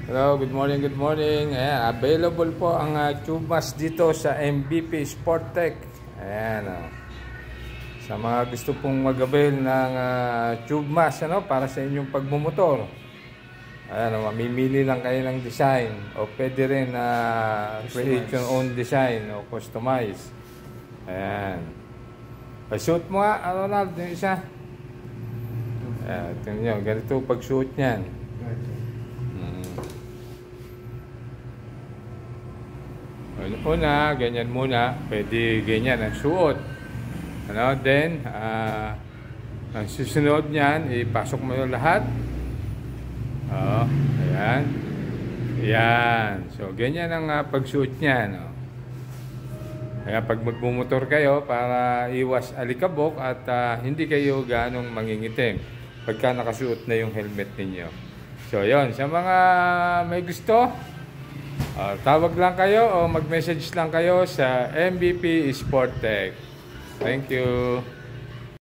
Hello, good morning, good morning. Ayan, available po ang tube mask dito sa MVP Sporttech. Ayan, sa mga gusto pong mag-avail ng tube mask para sa inyong pagmumotor. Ayan, mamimili lang kayo ng design o pwede rin create your own design o customize. Ayan. Pa-shoot mo nga, Ronald, yung isa. Ayan, tingnan nyo, ganito pag-shoot niyan. Una, ganyan muna. Pwede ganyan ang suot. Then, ang susunod niyan, ipasok mo yung lahat. Ayan. Ayan. So, ganyan ang pagsuot niyan. Kaya pag magmumotor kayo, para iwas alikabok at hindi kayo ganong mangingitim pagka nakasuot na yung helmet ninyo. So, yun. Sa mga may gusto, tawag lang kayo o mag-message lang kayo sa MVP Sporttech. Thank you.